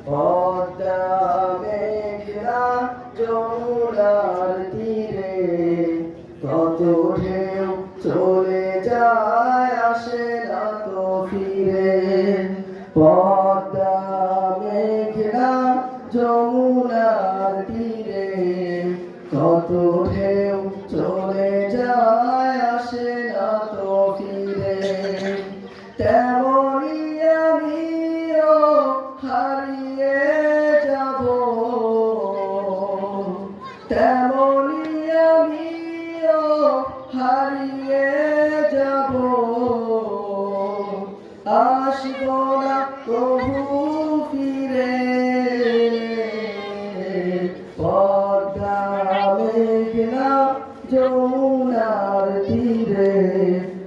পদ্মা মেঘনা যমুনার তীরে কত ঢেউ চলে যায় আসে না তো ফিরে। পদ্মা মেঘনা যমুনার তীরে কত ঢেউ চলে যায় আসে না তো ফিরে। তেমনি আমিও হারিয়ে যাব, তেমনি আমিও হারিয়ে যাব, আসব